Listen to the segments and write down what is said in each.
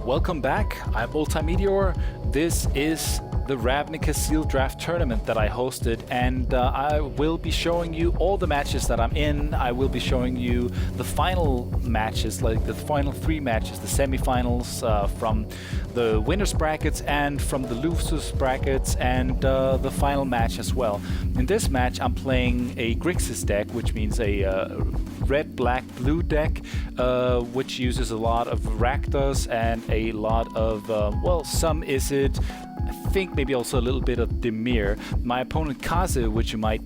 Welcome back. I'm multeyemeteor. This is the Ravnica Seal Draft Tournament that I hosted, and I will be showing you all the matches that I'm in. I will be showing you the final matches, like the final 3 matches, the semifinals from the winners brackets and from the losers brackets, and the final match as well. In this match, I'm playing a Grixis deck, which means a red, black, blue deck, which uses a lot of Rakdos and a lot of, well, some kAzE, I think maybe also a little bit of Dimir. My opponent kAzE, which you might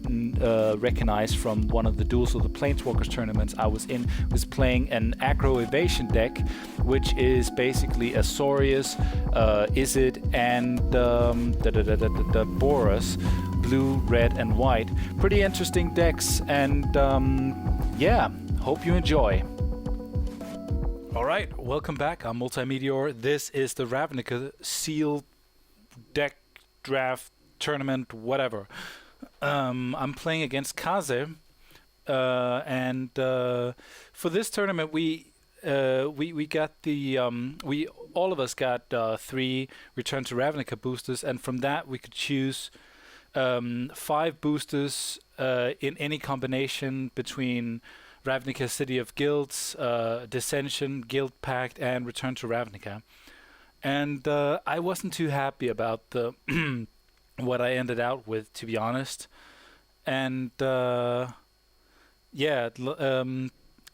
recognize from one of the Duels of the Planeswalkers tournaments I was in, was playing an aggro evasion deck, which is basically Azorius, kAzE, and the Boros, blue, red, and white. Pretty interesting decks, and yeah, hope you enjoy. Alright, welcome back. I'm multeyemeteor. This is the Ravnica Seal Deck Draft Tournament, whatever. I'm playing against kAzE, and for this tournament we got the we all of us got 3 Return to Ravnica boosters, and from that we could choose 5 boosters in any combination between Ravnica City of Guilds, Dissension, Guild Pact, and Return to Ravnica. And I wasn't too happy about the what I ended out with, to be honest. And yeah,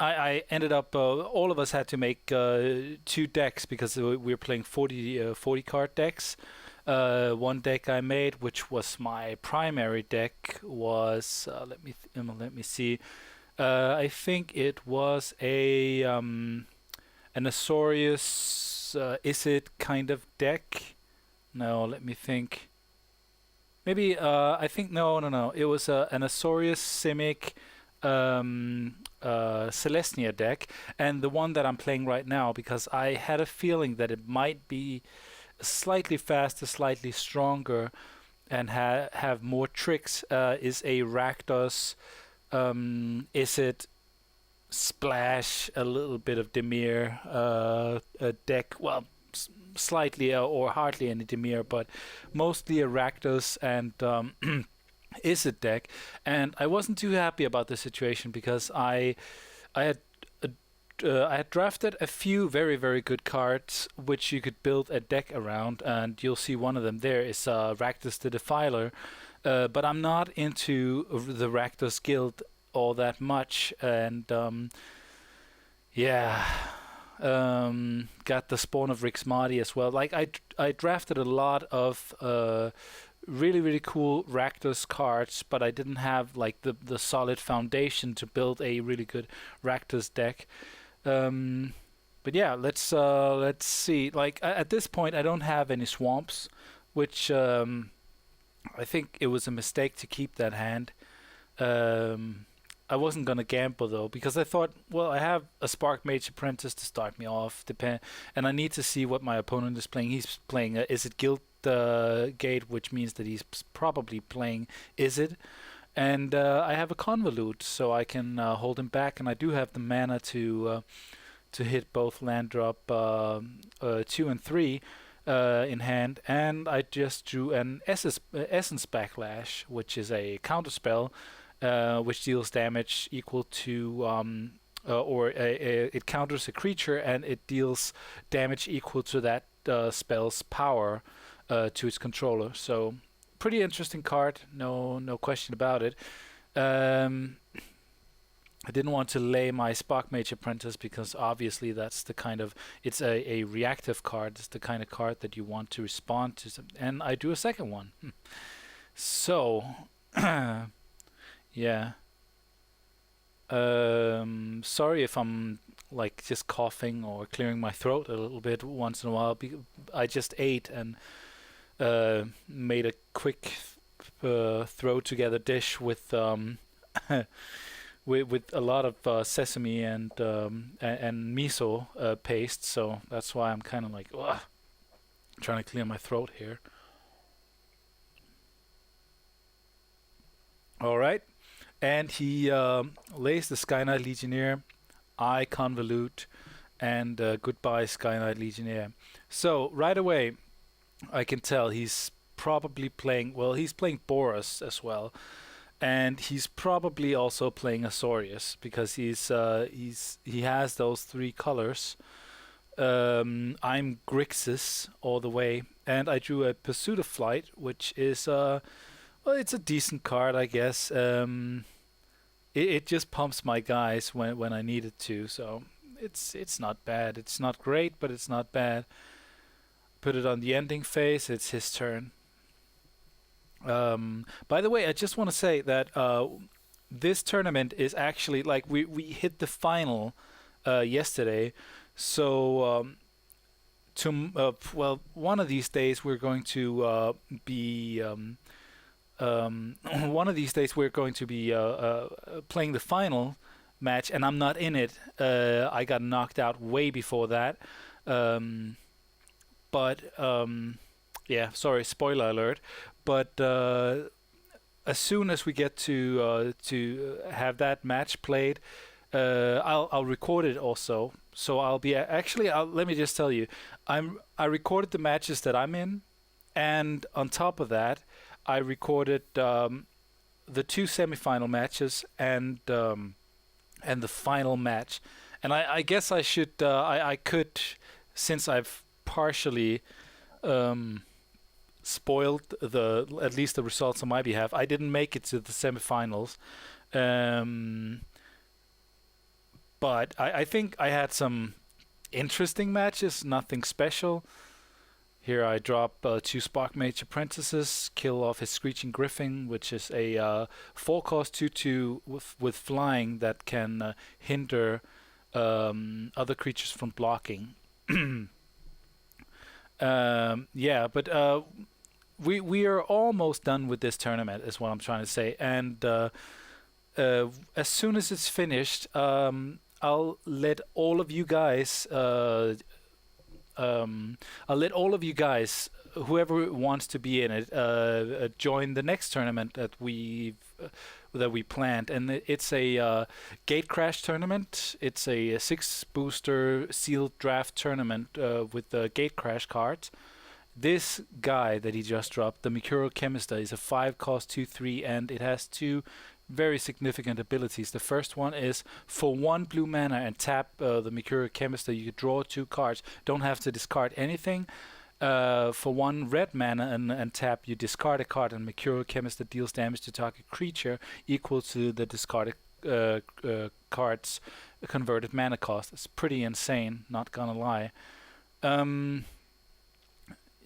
I ended up, all of us had to make 2 decks because we were playing 40 card decks. One deck I made, which was my primary deck, was let me see. I think it was a an Azorius kAzE kind of deck. No, let me think. Maybe I think no. It was an Azorius Simic Celestia deck, and the one that I'm playing right now, because I had a feeling that it might be slightly faster, slightly stronger, and have more tricks, is a Rakdos kAzE splash, a little bit of Dimir a deck. Well, slightly or hardly any Dimir, but mostly a Rakdos and kAzE deck. And I wasn't too happy about the situation because I had drafted a few very, very good cards which you could build a deck around, and you'll see one of them there is Rakdos the Defiler. But I'm not into the Rakdos guild all that much, and yeah, got the Spawn of Rixmati as well. Like I drafted a lot of really, really cool Rakdos cards, but I didn't have like the solid foundation to build a really good Rakdos deck. But yeah, let's see. Like at this point, I don't have any swamps, which I think it was a mistake to keep that hand. I wasn't gonna gamble though, because I thought, well, I have a Spark Mage Apprentice to start me off, and I need to see what my opponent is playing. He's playing kAzE Guild Gate, which means that he's probably playing kAzE, and I have a Convolute, so I can hold him back, and I do have the mana to hit both land drop 2 and 3. In hand, and I just drew an Essence Backlash, which is a counter spell, which deals damage equal to, it counters a creature and it deals damage equal to that spell's power to its controller. So, pretty interesting card, no question about it. I didn't want to lay my Spark Mage Apprentice because obviously that's the kind of, it's a reactive card. It's the kind of card that you want to respond to and I do a second one. So, yeah. Sorry if I'm like just coughing or clearing my throat a little bit once in a while. I just ate and made a quick throw together dish with with a lot of sesame and miso paste, so that's why I'm kind of like trying to clear my throat here. All right, and he lays the Sky Knight Legionnaire. I convolute, And goodbye, Sky Knight Legionnaire. So right away, I can tell he's probably playing. Well, he's playing Boros as well, and he's probably also playing Azorius because he has those three colors. I'm Grixis all the way, and I drew a Pursuit of Flight, which is well, it's a decent card, I guess. It just pumps my guys when I need it to, so it's not bad. It's not great, but it's not bad. Put it on the ending phase. It's his turn. By the way, I just want to say that this tournament is actually like we hit the final yesterday, so well, one of these days we're going to be one of these days we're going to be playing the final match, and I'm not in it. I got knocked out way before that. But yeah, sorry, spoiler alert. But as soon as we get to have that match played, I'll record it also. So I'll be actually. Let me just tell you, I recorded the matches that I'm in, and on top of that, I recorded the two semifinal matches and the final match. And I guess I should I could, since I've partially spoiled at least the results on my behalf. I didn't make it to the semifinals, but I think I had some interesting matches. Nothing special. Here I drop two Sparkmage Apprentices, kill off his Screeching Griffin, which is a 4-cost 2/2 with flying that can hinder other creatures from blocking. Yeah, but we are almost done with this tournament, is what I'm trying to say. And as soon as it's finished, I'll let all of you guys. I'll let all of you guys, whoever wants to be in it, join the next tournament that we planned, and it's a Gatecrash tournament. It's a 6-booster sealed draft tournament with the Gatecrash cards. This guy that he just dropped, the Mercurial Chemista, is a 5-cost 2/3, and it has two very significant abilities. The first one is for 1 blue mana and tap the Mercurial Chemista, you draw 2 cards. Don't have to discard anything. For 1 red mana and tap, you discard a card, and Mercurial Chemista deals damage to target creature equal to the discarded card's converted mana cost. It's pretty insane, not gonna lie.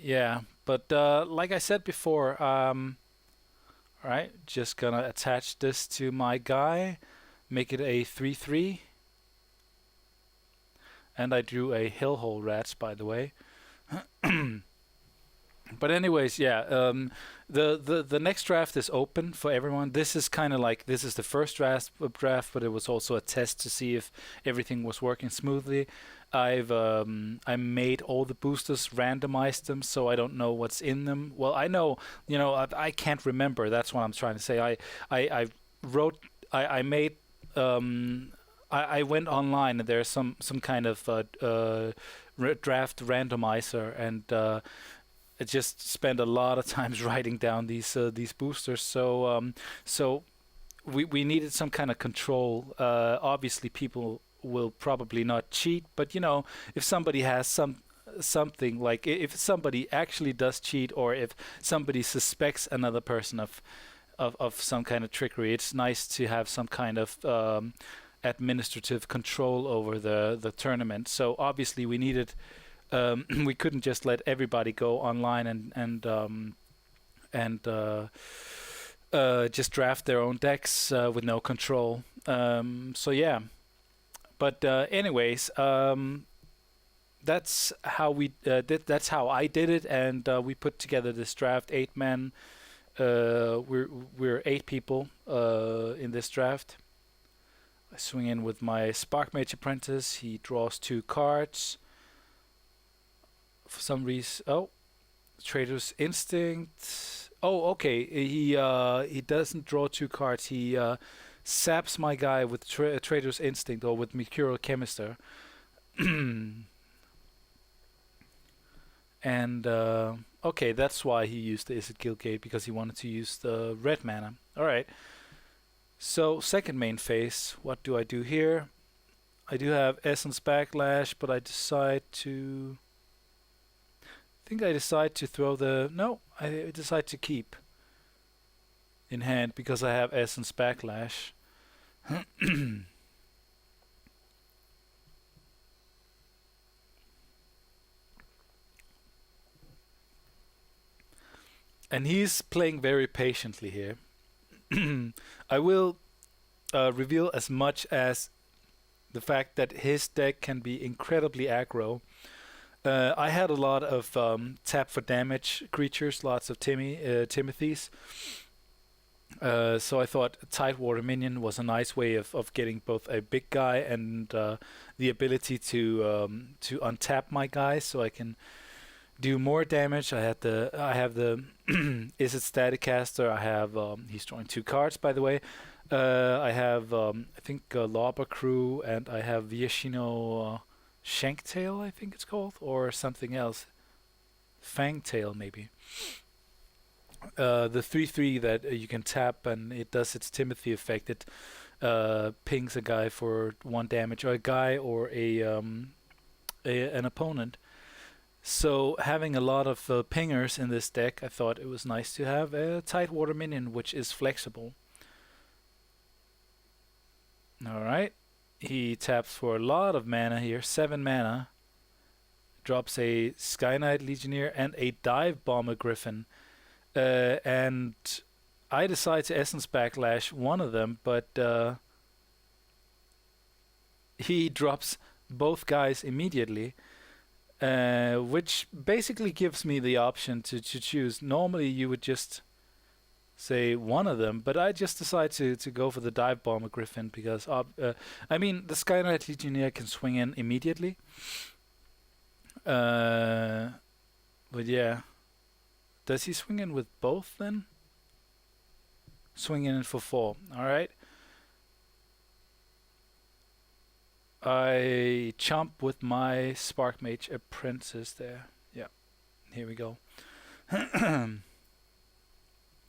Yeah, but like I said before, alright, just gonna attach this to my guy, make it a 3/3. And I drew a Hellhole Rats, by the way. But anyways, yeah, the next draft is open for everyone. This is kind of like, this is the first draft, but it was also a test to see if everything was working smoothly. I made all the boosters, randomized them, so I don't know what's in them. Well, I know, I can't remember. That's what I'm trying to say. I made. I went online, and there's some kind of draft randomizer, and I just spent a lot of times writing down these boosters. So we needed some kind of control. Obviously, people will probably not cheat, but if somebody has something, like if somebody actually does cheat, or if somebody suspects another person of some kind of trickery, it's nice to have some kind of administrative control over the tournament. So obviously we needed we couldn't just let everybody go online and just draft their own decks with no control. So yeah. But anyways, that's how that's how I did it, and we put together this draft. 8 men. We're 8 people in this draft. I swing in with my Sparkmage Apprentice. He draws 2 cards. For some reason, Trader's Instinct. Oh, okay. He doesn't draw 2 cards. He saps my guy with Trader's Instinct or with Mercurial Chemista. And okay, that's why he used the Izzet Guildgate, because he wanted to use the red mana. Alright. So, second main phase, what do I do here? I do have Essence Backlash, but I decide to... I think I decide to throw the... No, I decide to keep in hand because I have Essence Backlash. And he's playing very patiently here. I will reveal as much as the fact that his deck can be incredibly aggro. I had a lot of tap for damage creatures, lots of Timothys. So I thought Tidewater Minion was a nice way of getting both a big guy and the ability to untap my guys, so I can do more damage. I have the Izzet Staticaster. I have he's drawing 2 cards, by the way. I have I think Lawber Crew, and I have Viashino Shanktail, I think it's called, or something else. Fangtail maybe. The 3/3 that you can tap and it does its Timothy effect. It pings a guy for 1 damage, or a guy or an opponent. So having a lot of pingers in this deck, I thought it was nice to have a Tidewater Minion, which is flexible. Alright, he taps for a lot of mana here, 7 mana. Drops a Sky Knight Legionnaire and a Dive Bomber Griffin. And I decide to Essence Backlash one of them, but he drops both guys immediately. Which basically gives me the option to choose. Normally you would just say one of them, but I just decide to go for the Dive Bomber Griffin because I mean the Sky Knight Legionnaire can swing in immediately. But yeah, does he swing in with both then? Swing in for 4. All right. I chomp with my Spark Mage Apprentice there. Yeah, here we go.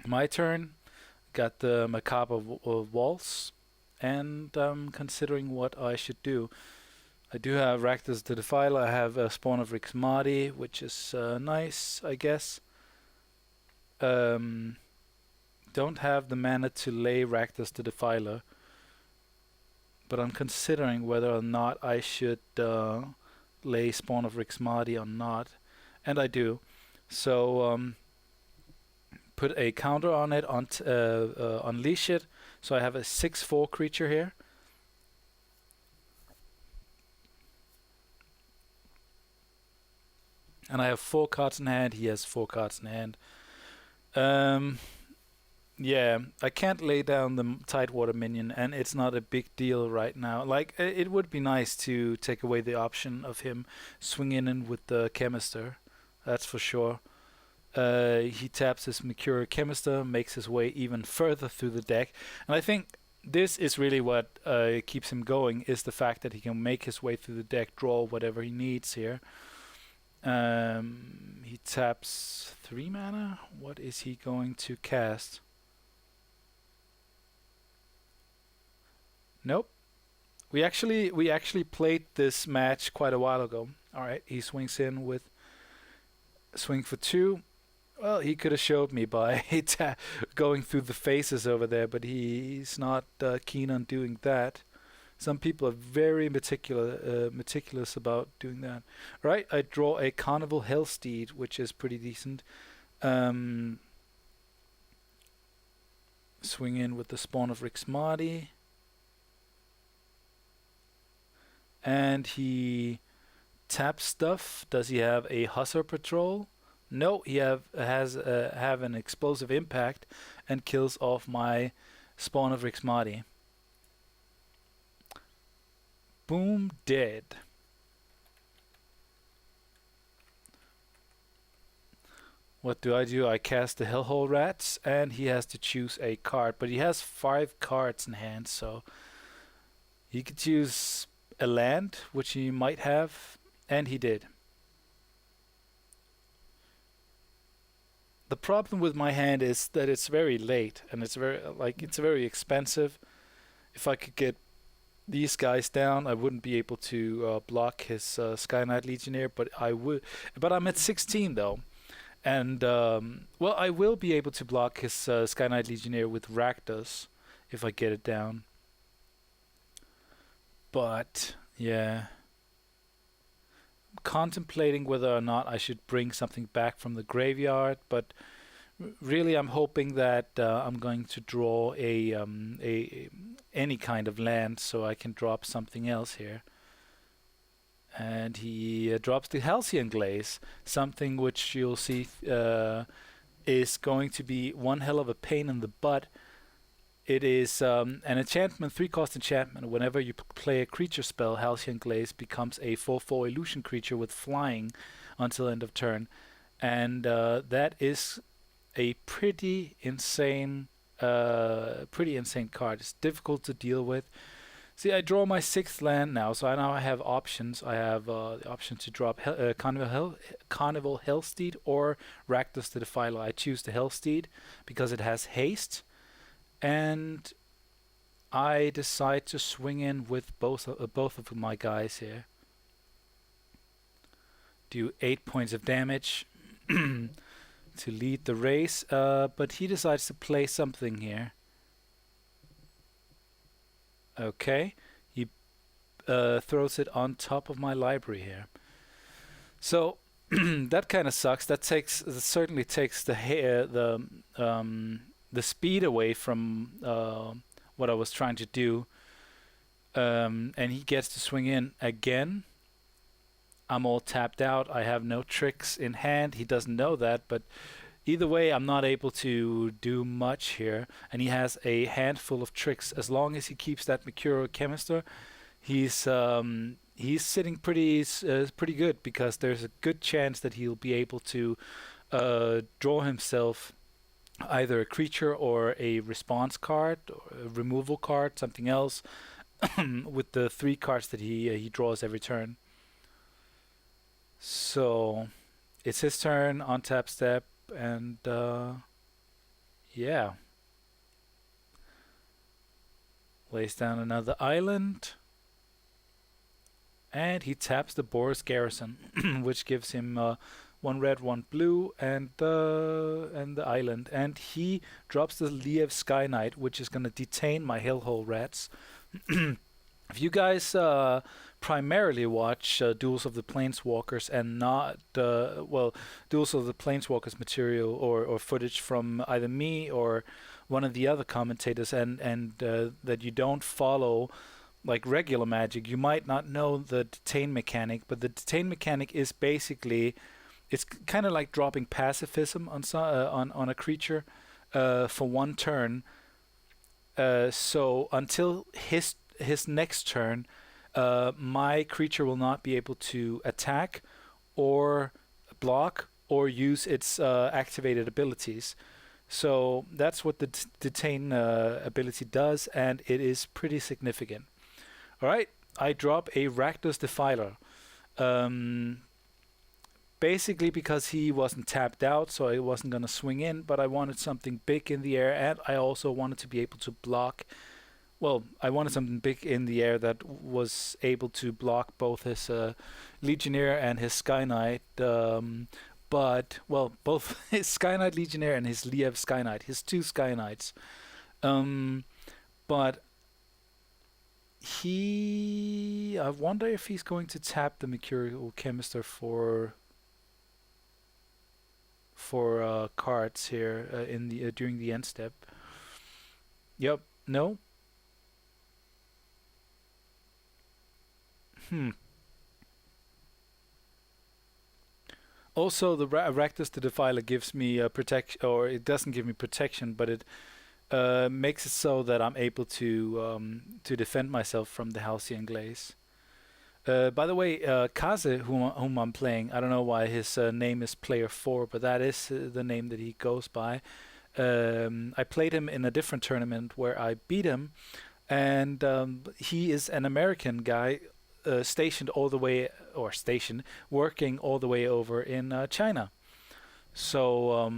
My turn. Got the Macabre Waltz, and considering what I should do. I do have Rakdos the Defiler. I have Spawn of Rixmati, which is nice, I guess. Don't have the mana to lay Rakdos the Defiler, but I'm considering whether or not I should lay Spawn of Rixmati or not, and I do. So put a counter on it, unleash it. So I have a 6/4 creature here. And I have 4 cards in hand. He has 4 cards in hand. Yeah, I can't lay down the Tidewater Minion, and it's not a big deal right now. Like, it would be nice to take away the option of him swinging in with the Chemister. That's for sure. He taps his Mercurial Chemister, makes his way even further through the deck. And I think this is really what keeps him going, is the fact that he can make his way through the deck, draw whatever he needs here. He taps 3 mana. What is he going to cast? Nope. We actually played this match quite a while ago. All right, he swings in with swing for 2. Well, he could have showed me by going through the faces over there, but he's not keen on doing that. Some people are very meticulous about doing that. Right, I draw a Carnival Hellsteed, which is pretty decent. Swing in with the Spawn of Rixmati. And he taps stuff. Does he have a Hussar Patrol? No, he has an Explosive Impact and kills off my Spawn of Rixmati. Boom, dead. What do? I cast the Hellhole Rats, and he has to choose a card. But he has 5 cards in hand, so he could choose a land, which he might have, and he did. The problem with my hand is that it's very late, and it's very expensive. If I could get these guys down, I wouldn't be able to block his Sky Knight Legionnaire, but I would. But I'm at 16 though, and well, I will be able to block his Sky Knight Legionnaire with Rakdos if I get it down. But yeah, I'm contemplating whether or not I should bring something back from the graveyard, but really I'm hoping that I'm going to draw a any kind of land so I can drop something else here. And he drops the Halcyon Glaze, something which you'll see is going to be one hell of a pain in the butt. It is an enchantment, 3-cost enchantment. Whenever you play a creature spell, Halcyon Glaze becomes a 4/4 illusion creature with flying until end of turn. And that is a pretty insane card. It's difficult to deal with. See, I draw my 6th land now, so I have options. I have the option to drop Carnival Hellsteed or Rakdos the Defiler. I choose the Hellsteed because it has haste, and I decide to swing in with both of my guys here. Do 8 points of damage to lead the race, but he decides to play something here. Okay, he throws it on top of my library here. So that kind of sucks. That certainly takes the speed away from what I was trying to do. And he gets to swing in again. I'm all tapped out. I have no tricks in hand. He doesn't know that, but either way, I'm not able to do much here. And he has a handful of tricks. As long as he keeps that Mercurial Chemister, he's sitting pretty good, because there's a good chance that he'll be able to draw himself either a creature or a response card, or a removal card, something else, with the 3 cards that he draws every turn. So it's his turn on tap step, and yeah, lays down another island, and he taps the Boris Garrison, which gives him 1 red, 1 blue, and the island, and he drops the Liev Sky Knight, which is going to detain my Hellhole Rats. If you guys primarily watch Duels of the Planeswalkers and not, Duels of the Planeswalkers material or footage from either me or one of the other commentators, and that you don't follow like regular Magic, you might not know the detain mechanic. But the detain mechanic is basically, it's kind of like dropping pacifism on a creature for 1 turn. So until his next turn, my creature will not be able to attack or block or use its activated abilities. So that's what the detain ability does, and it is pretty significant. Alright, I drop a Rakdos Defiler. Basically because he wasn't tapped out, so I wasn't going to swing in, but I wanted something big in the air, and I also wanted to be able to block. Well, I wanted something big in the air that was able to block both his Legionnaire and his Sky Knight. But, well, both his Sky Knight Legionnaire and his Liev Sky Knight, his 2 Sky Knights. But I wonder if he's going to tap the Mercurial Chemister for cards here in the during the end step. Yep. No. Also, the Rakdos the Defiler gives me protection, or it doesn't give me protection, but it makes it so that I'm able to defend myself from the Halcyon Glaze. By the way, kAzE, whom I'm playing, I don't know why his name is Player 4, but that is the name that he goes by. I played him in a different tournament where I beat him, and he is an American guy, stationed all the way, or stationed, working all the way over in China. So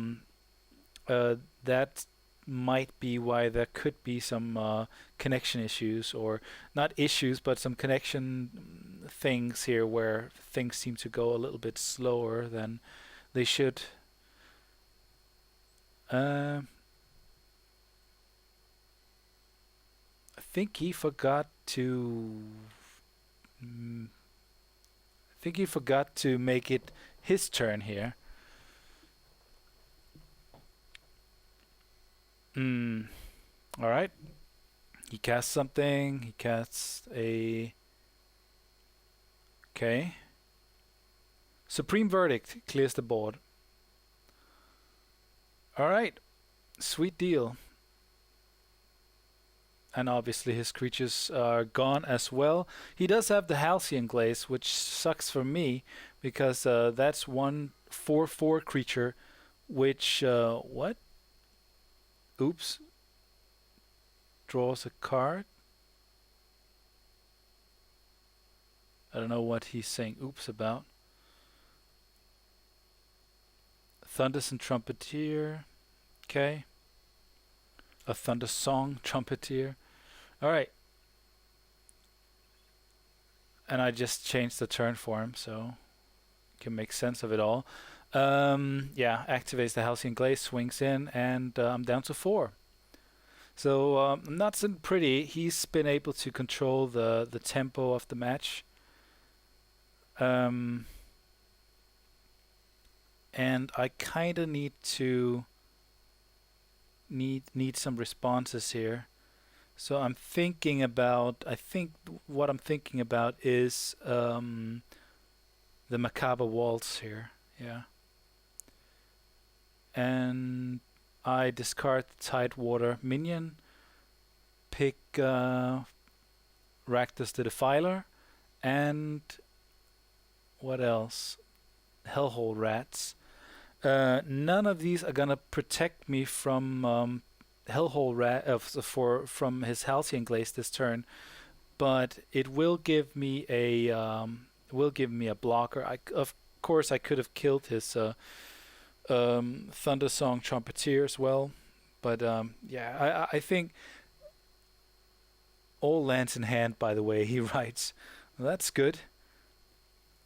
that might be why there could be some connection issues, or not issues, but some connection things here where things seem to go a little bit slower than they should. I think he forgot to. I think he forgot to make it his turn here. All right. He casts something. He casts a. Okay. Supreme Verdict clears the board. All right. Sweet deal. And obviously his creatures are gone as well. He does have the Halcyon Glaze, which sucks for me because that's 1/4/4 creature, which what? Oops. Draws a card. I don't know what he's saying oops about. Thunders and Trumpeteer. Okay. A Thunder Song Trumpeteer. Alright. And I just changed the turn for him, so can make sense of it all. Yeah, activates the Halcyon Glaze, swings in, and I'm down to 4. So not so pretty. He's been able to control the tempo of the match. And I kind of need to need some responses here. So I'm thinking about. I think what I'm thinking about is the Macabre Waltz here. Yeah. And I discard the Tidewater minion, pick Rakdos the Defiler, and what else? Hellhole Rats. None of these are gonna protect me from Hellhole Rat from his Halcyon Glaze this turn, but it will give me a blocker. Of course I could have killed his Thunder Song Trumpeteer as well, but yeah, I think all lands in hand. By the way, he writes. Well, that's good.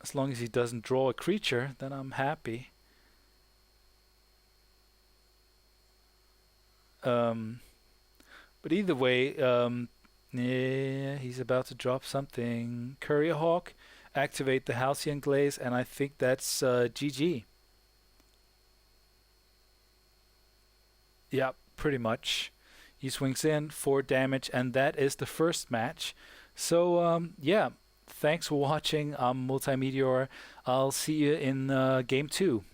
As long as he doesn't draw a creature, then I'm happy. But either way, yeah, he's about to drop something. Courier Hawk, activate the Halcyon Glaze, and I think that's GG. Yeah, pretty much. He swings in 4 damage, and that is the first match. So yeah, thanks for watching. I'm multeyemeteor. I'll see you in game 2.